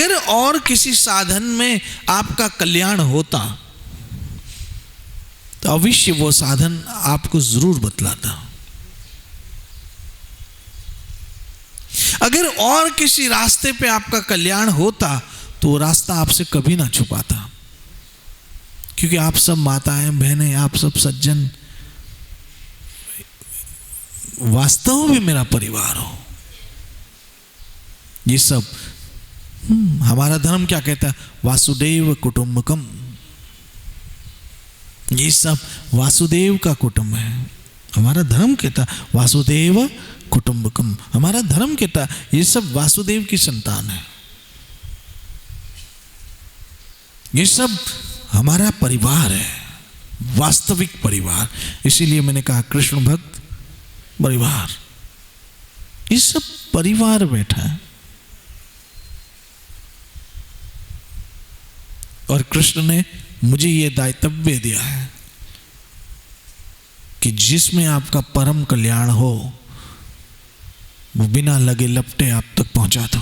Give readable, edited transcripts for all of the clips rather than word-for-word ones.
अगर और किसी साधन में आपका कल्याण होता तो अवश्य वो साधन आपको जरूर बतलाता। अगर और किसी रास्ते पे आपका कल्याण होता तो वो रास्ता आपसे कभी ना छुपाता, क्योंकि आप सब माताएं बहनें, आप सब सज्जन वास्तव में मेरा परिवार हो। ये सब हमारा धर्म क्या कहता है? वासुदेव कुटुंबकम। ये सब वासुदेव का कुटुंब है। हमारा धर्म कहता वासुदेव कुटुंबकम। हमारा धर्म कहता ये सब वासुदेव की संतान है, ये सब हमारा परिवार है, वास्तविक परिवार। इसीलिए मैंने कहा कृष्ण भक्त परिवार, ये सब परिवार बैठा है। और कृष्ण ने मुझे यह दायित्व दिया है कि जिसमें आपका परम कल्याण हो वो बिना लगे लपटे आप तक पहुंचा दो।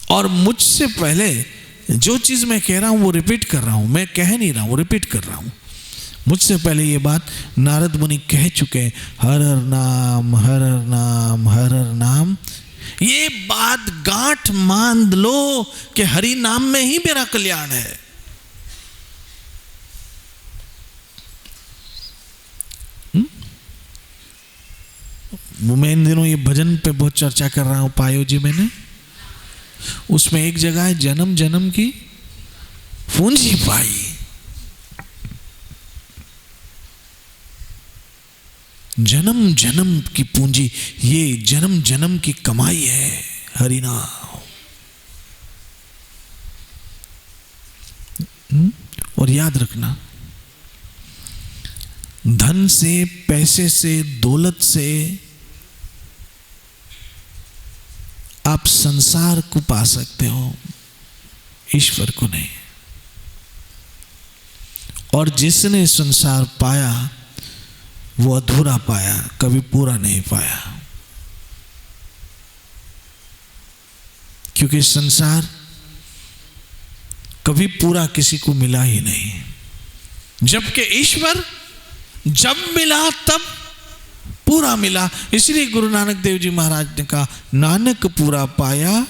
और मुझसे पहले जो चीज मैं कह रहा हूं वो रिपीट कर रहा हूं, मैं कह नहीं रहा हूं, रिपीट कर रहा हूं। मुझसे पहले ये बात नारद मुनि कह चुके हैं, हर हर नाम हर हर नाम हर हर नाम। ये बात गांठ मान लो कि हरि नाम में ही मेरा कल्याण है। मैं इन दिनों ये भजन पे बहुत चर्चा कर रहा हूं, पायो जी मैंने, उसमें एक जगह है जन्म जन्म की पूंजी पाई। जन्म जन्म की पूंजी, ये जन्म जन्म की कमाई है हरि नाम। और याद रखना, धन से, पैसे से, दौलत से आप संसार को पा सकते हो, ईश्वर को नहीं। और जिसने संसार पाया वो अधूरा पाया, कभी पूरा नहीं पाया। क्योंकि संसार कभी पूरा किसी को मिला ही नहीं, जबकि ईश्वर जब मिला तब पूरा मिला। इसलिए गुरु नानक देव जी महाराज ने कहा, नानक पूरा पाया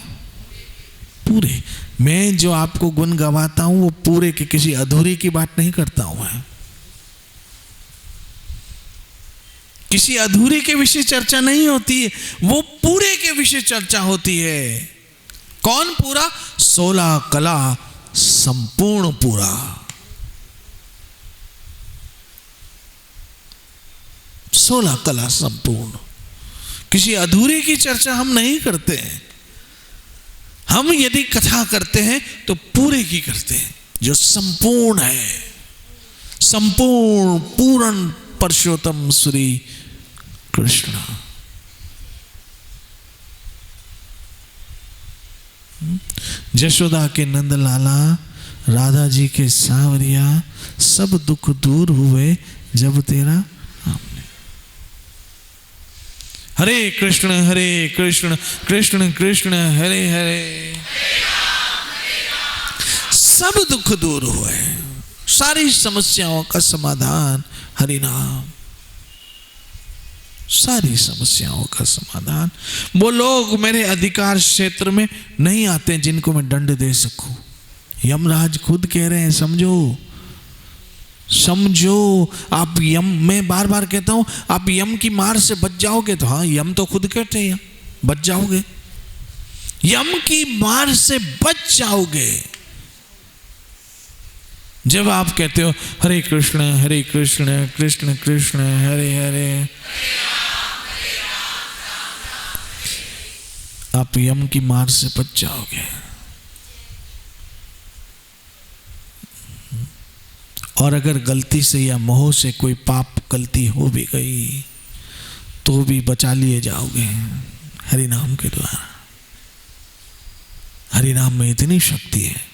पूरे। मैं जो आपको गुण गवाता हूं वो पूरे के, किसी अधूरे की बात नहीं करता हूं मैं। किसी अधूरे के विषय चर्चा नहीं होती है, वो पूरे के विषय चर्चा होती है। कौन पूरा? 16 कला संपूर्ण पूरा। 16 कला संपूर्ण। किसी अधूरे की चर्चा हम नहीं करते हैं। हम यदि कथा करते हैं तो पूरे की करते हैं, जो संपूर्ण है। संपूर्ण पूर्ण पुरुषोत्तम श्री कृष्ण। जशोदा के नंद लाला, राधा जी के सांवरिया, सब दुख दूर हुए जब तेरा आपने। हरे कृष्ण कृष्ण कृष्ण हरे हरे, सब दुख दूर हुए, सारी समस्याओं का समाधान हरि नाम। सारी समस्याओं का समाधान। वो लोग मेरे अधिकार क्षेत्र में नहीं आते जिनको मैं दंड दे सकूं। यमराज खुद कह रहे हैं, समझो समझो। आप यम, मैं बार बार कहता हूं, आप यम की मार से बच जाओगे तो, हाँ यम तो खुद कहते हैं बच जाओगे, यम की मार से बच जाओगे जब आप कहते हो हरे कृष्ण कृष्ण कृष्ण हरे हरे। आप यम की मार से बच जाओगे। और अगर गलती से या मोह से कोई पाप गलती हो भी गई तो भी बचा लिए जाओगे हरि नाम के द्वारा। हरि नाम में इतनी शक्ति है।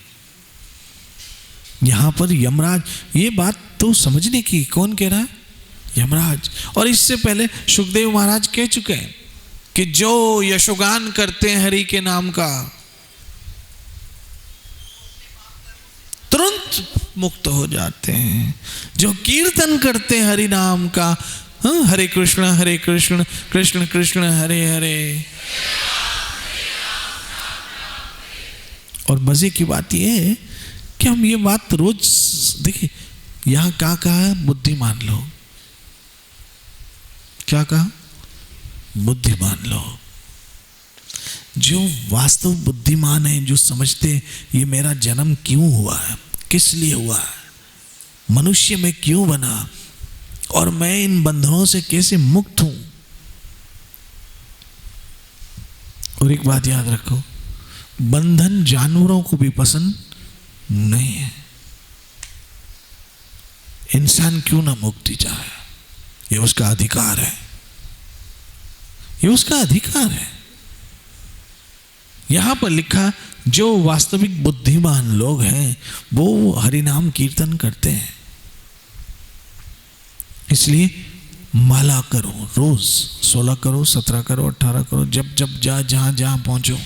यहां पर यमराज, ये बात तो समझने की, कौन कह रहा है? यमराज। और इससे पहले सुखदेव महाराज कह चुके हैं कि जो यशोगान करते हैं हरि के नाम का तुरंत मुक्त हो जाते हैं। जो कीर्तन करते हैं हरि नाम का, हरे कृष्ण कृष्ण कृष्ण हरे हरे। और मजे की बात यह है कि हम ये बात रोज देखिए, यहां क्या कहा है? बुद्धिमान लोग। क्या कहा? बुद्धिमान लोग। जो वास्तव बुद्धिमान है, जो समझते हैं ये मेरा जन्म क्यों हुआ है, किस लिए हुआ है, मनुष्य में क्यों बना, और मैं इन बंधनों से कैसे मुक्त हूं। और एक बात याद रखो, बंधन जानवरों को भी पसंद नहीं है। इंसान क्यों ना मुक्ति चाहे, ये उसका अधिकार है, ये उसका अधिकार है। यहां पर लिखा, जो वास्तविक बुद्धिमान लोग हैं वो हरिनाम कीर्तन करते हैं। इसलिए माला करो, रोज 16 करो, 17 करो, 18 करो, जब जब जहां जहां पहुंचो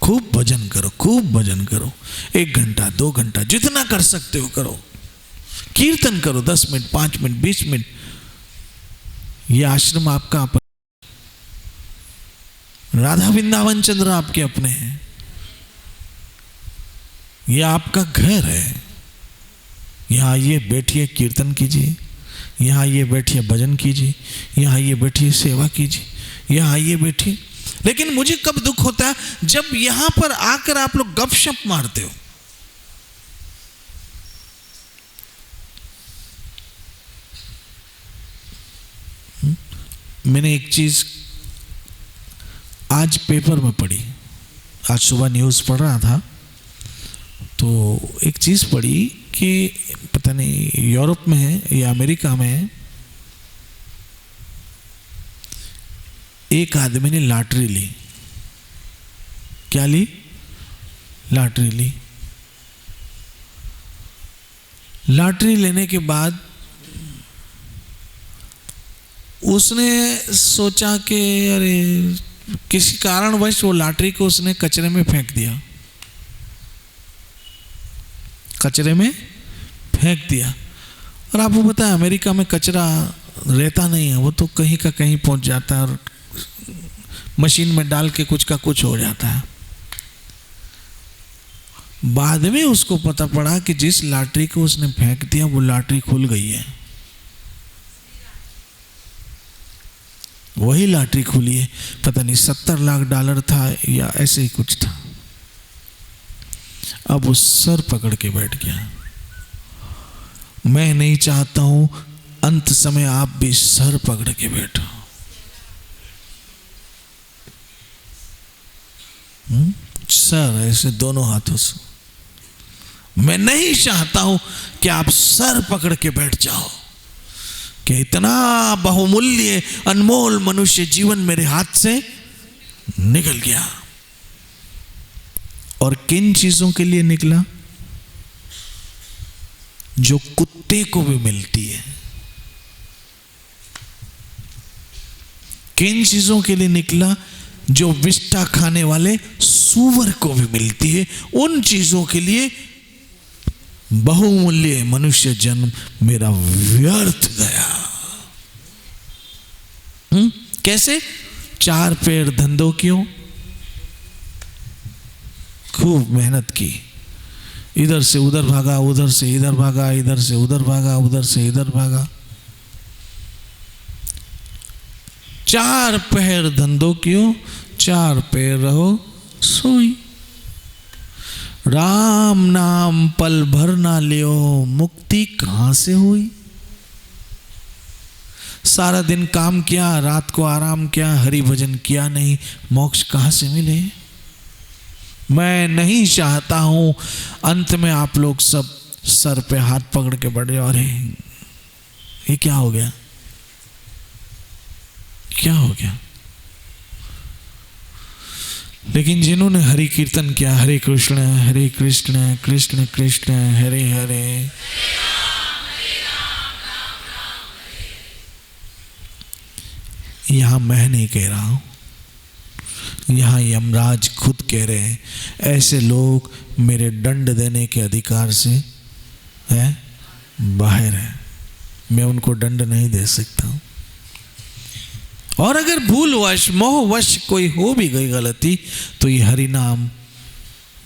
खूब भजन करो, खूब भजन करो। 1 घंटा 2 घंटा जितना कर सकते हो करो, कीर्तन करो 10 मिनट 5 मिनट 20 मिनट। यह आश्रम आपका अपना, राधा वृंदावन चंद्र आपके अपने हैं, यह आपका घर है। यहां आइए बैठिए कीर्तन कीजिए, यहां आइए बैठिए भजन कीजिए, यहां आइए बैठिए सेवा कीजिए, यहां आइए बैठिए। लेकिन मुझे कब दुख होता है, जब यहां पर आकर आप लोग गपशप मारते हो। मैंने एक चीज आज पेपर में पढ़ी, आज सुबह न्यूज़ पढ़ रहा था तो एक चीज़ पढ़ी कि पता नहीं यूरोप में है या अमेरिका में है, एक आदमी ने लॉटरी ली। क्या ली? लॉटरी ली। लॉटरी लेने के बाद उसने सोचा कि अरे किसी कारणवश वो लॉटरी को उसने कचरे में फेंक दिया, कचरे में फेंक दिया। और आपको पता है अमेरिका में कचरा रहता नहीं है, वो तो कहीं का कहीं पहुंच जाता है और मशीन में डाल के कुछ का कुछ हो जाता है। बाद में उसको पता पड़ा कि जिस लॉटरी को उसने फेंक दिया वो लॉटरी खुल गई है, वही लॉटरी खुली है। पता नहीं $70 लाख था या ऐसे ही कुछ था। अब वो सर पकड़ के बैठ गया। मैं नहीं चाहता हूं अंत समय आप भी सर पकड़ के बैठो। सर ऐसे दोनों हाथों से, मैं नहीं चाहता हूं कि आप सर पकड़ के बैठ जाओ कि इतना बहुमूल्य अनमोल मनुष्य जीवन मेरे हाथ से निकल गया। और किन चीजों के लिए निकला? जो कुत्ते को भी मिलती है। किन चीजों के लिए निकला? जो विष्ठा खाने वाले सूअर को भी मिलती है। उन चीजों के लिए बहुमूल्य मनुष्य जन्म मेरा व्यर्थ गया। कैसे? 4 पैर धंधों क्यों? खूब मेहनत की, इधर से उधर भागा, उधर से इधर भागा, इधर से उधर भागा, उधर से इधर भागा। 4 पैर धंधों क्यों? 4 पैर रहो सोई। राम नाम पल भर ना लियो, मुक्ति कहां से हुई? सारा दिन काम किया, रात को आराम किया, हरि भजन किया नहीं, मोक्ष कहां से मिले? मैं नहीं चाहता हूं अंत में आप लोग सब सर पे हाथ पकड़ के बैठे, अरे ये क्या हो गया, क्या हो गया? लेकिन जिन्होंने हरि कीर्तन किया, हरे कृष्ण कृष्ण कृष्ण हरे हरे, यहां मैं नहीं कह रहा हूं, यहां यमराज खुद कह रहे हैं, ऐसे लोग मेरे दंड देने के अधिकार से है बाहर है, मैं उनको दंड नहीं दे सकता हूं। और अगर भूलवश मोहवश कोई हो भी गई गलती तो ये हरि नाम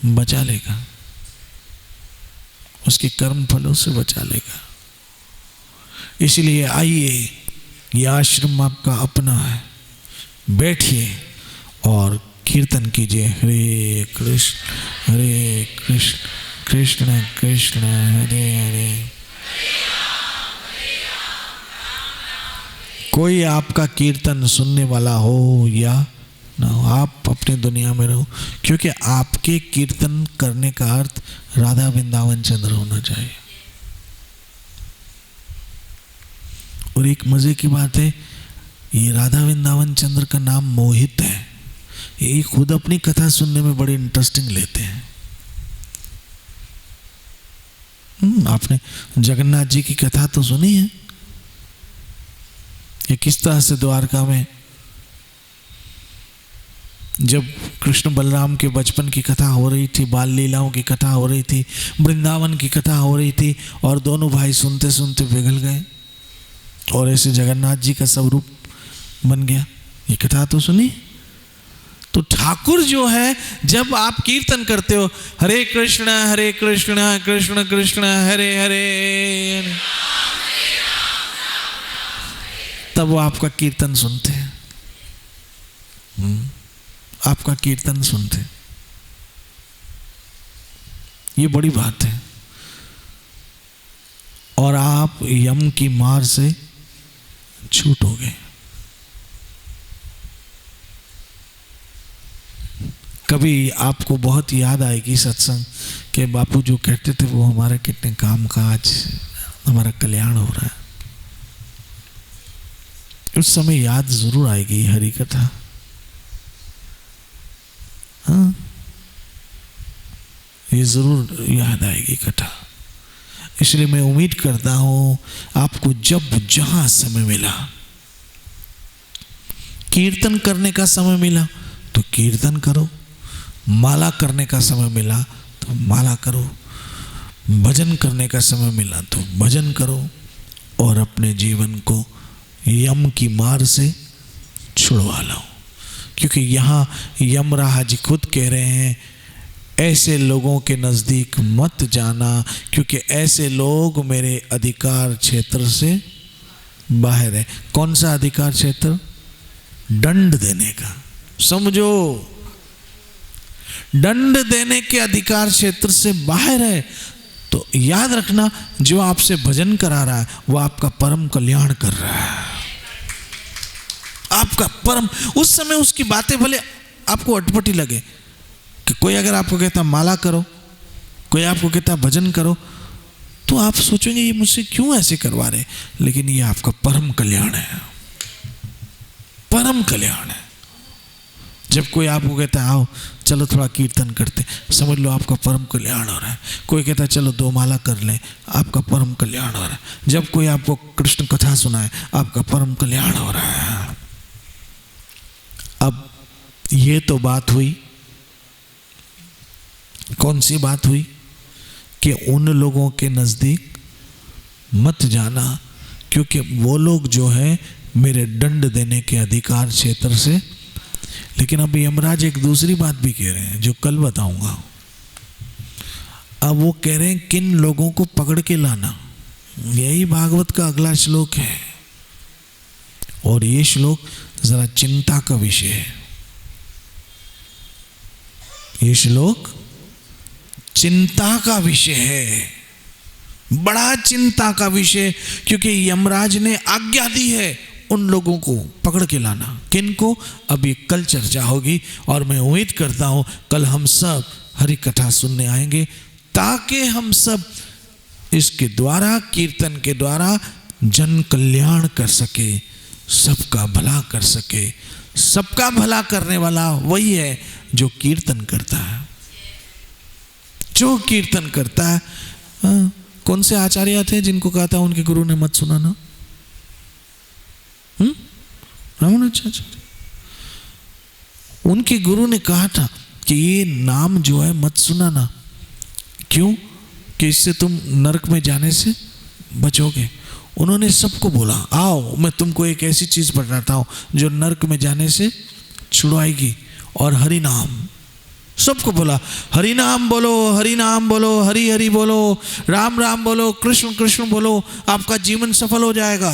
बचा लेगा, उसके कर्म फलों से बचा लेगा। इसलिए आइए, ये आश्रम आपका अपना है, बैठिए और कीर्तन कीजिए, हरे कृष्ण कृष्ण कृष्ण हरे हरे। कोई आपका कीर्तन सुनने वाला हो या ना हो, आप अपनी दुनिया में रहो, क्योंकि आपके कीर्तन करने का अर्थ राधा वृंदावन चंद्र होना चाहिए। और एक मजे की बात है, ये राधा वृंदावन चंद्र का नाम मोहित है, ये खुद अपनी कथा सुनने में बड़े इंटरेस्टिंग लेते हैं। आपने जगन्नाथ जी की कथा तो सुनी है, ये किस तरह से द्वारका में जब कृष्ण बलराम के बचपन की कथा हो रही थी, बाल लीलाओं की कथा हो रही थी, वृंदावन की कथा हो रही थी, और दोनों भाई सुनते सुनते पिघल गए और ऐसे जगन्नाथ जी का स्वरूप बन गया। ये कथा तो सुनी। तो ठाकुर जो है, जब आप कीर्तन करते हो हरे कृष्ण कृष्ण कृष्ण हरे हरे, तब वो आपका कीर्तन सुनते हैं, आपका कीर्तन सुनते। ये बड़ी बात है। और आप यम की मार से छूटोगे। कभी आपको बहुत याद आएगी सत्संग के बापू जो कहते थे वो हमारे कितने काम काज, हमारा कल्याण हो रहा है। उस समय याद जरूर आएगी हरि कथा। हाँ, ये जरूर याद आएगी कथा। इसलिए मैं उम्मीद करता हूं आपको जब जहां समय मिला, कीर्तन करने का समय मिला तो कीर्तन करो, माला करने का समय मिला तो माला करो, भजन करने का समय मिला तो भजन करो, और अपने जीवन को यम की मार से छुड़वा लो। क्योंकि यहाँ यमराज खुद कह रहे हैं, ऐसे लोगों के नज़दीक मत जाना, क्योंकि ऐसे लोग मेरे अधिकार क्षेत्र से बाहर है। कौन सा अधिकार क्षेत्र? दंड देने का। समझो, दंड देने के अधिकार क्षेत्र से बाहर है। तो याद रखना, जो आपसे भजन करा रहा है वो आपका परम कल्याण कर रहा है, आपका परम। उस समय उसकी बातें भले आपको अटपटी लगे, कि कोई अगर आपको कहता माला करो, कोई आपको कहता भजन करो, तो आप सोचेंगे ये मुझसे क्यों ऐसे करवा रहे, लेकिन ये आपका परम कल्याण है, परम कल्याण है। जब कोई आपको कहता है आओ चलो थोड़ा कीर्तन करते, समझ लो आपका परम कल्याण हो रहा है। कोई कहता है चलो 2 माला कर लें, आपका परम कल्याण हो रहा है। जब कोई आपको कृष्ण कथा सुनाए, आपका परम कल्याण हो रहा है। अब ये तो बात हुई, कौन सी बात हुई? कि उन लोगों के नज़दीक मत जाना, क्योंकि वो लोग जो है मेरे दंड देने के अधिकार क्षेत्र से। लेकिन अब यमराज एक दूसरी बात भी कह रहे हैं, जो कल बताऊंगा। अब वो कह रहे हैं किन लोगों को पकड़ के लाना। यही भागवत का अगला श्लोक है, और ये श्लोक जरा चिंता का विषय है। ये श्लोक चिंता का विषय है, बड़ा चिंता का विषय, क्योंकि यमराज ने आज्ञा दी है उन लोगों को पकड़ के लाना। किन को? अभी कल चर्चा होगी, और मैं उम्मीद करता हूं कल हम सब हरि कथा सुनने आएंगे, ताकि हम सब इसके द्वारा, कीर्तन के द्वारा जन कल्याण कर सके, सबका भला कर सके। सबका भला करने वाला वही है जो कीर्तन करता है, जो कीर्तन करता है। कौन से आचार्य थे जिनको कहा था उनके गुरु ने मत सुनाना? रामानुजाचार्य, उनके गुरु ने कहा था कि ये नाम जो है मत सुनाना, क्यों? कि इससे तुम नरक में जाने से बचोगे। उन्होंने सबको बोला, आओ मैं तुमको एक ऐसी चीज बताता हूं जो नरक में जाने से छुड़ाएगी, और हरि नाम। सबको बोला, हरि नाम बोलो, हरि नाम बोलो, हरि हरि बोलो, राम राम बोलो, कृष्ण कृष्ण बोलो, आपका जीवन सफल हो जाएगा।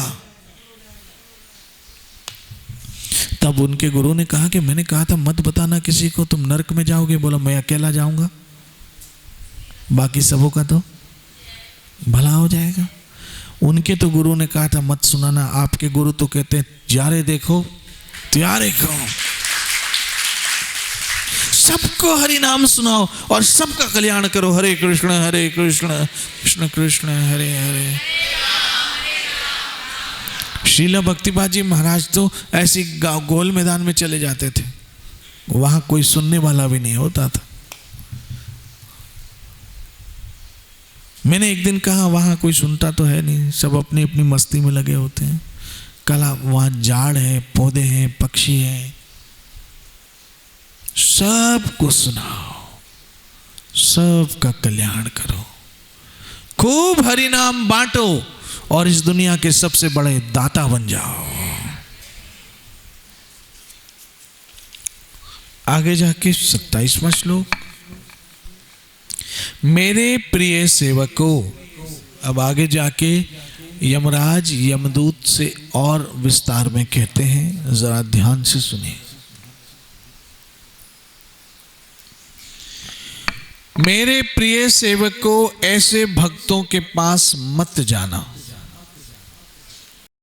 तब उनके गुरु ने कहा कि मैंने कहा था मत बताना किसी को, तुम नरक में जाओगे। बोला, मैं अकेला जाऊंगा, बाकी सबों का तो भला हो जाएगा। उनके तो गुरु ने कहा था मत सुनाना, आपके गुरु तो कहते हैं यारे देखो त्यारे करो, सबको हरि नाम सुनाओ और सबका कल्याण करो। हरे कृष्ण कृष्ण कृष्ण हरे हरे। शीला भक्तिपाद जी महाराज तो ऐसे गोल मैदान में चले जाते थे, वहां कोई सुनने वाला भी नहीं होता था। मैंने एक दिन कहा वहां कोई सुनता तो है नहीं, सब अपनी अपनी मस्ती में लगे होते हैं। कला वहां झाड़ है, पौधे हैं, पक्षी हैं, सबको सुनाओ, सबका कल्याण करो, खूब हरि नाम बांटो और इस दुनिया के सबसे बड़े दाता बन जाओ। आगे जाके 27वां श्लोक, मेरे प्रिय सेवकों। अब आगे जाके यमराज यमदूत से और विस्तार में कहते हैं, जरा ध्यान से सुनिए। मेरे प्रिय सेवकों, ऐसे भक्तों के पास मत जाना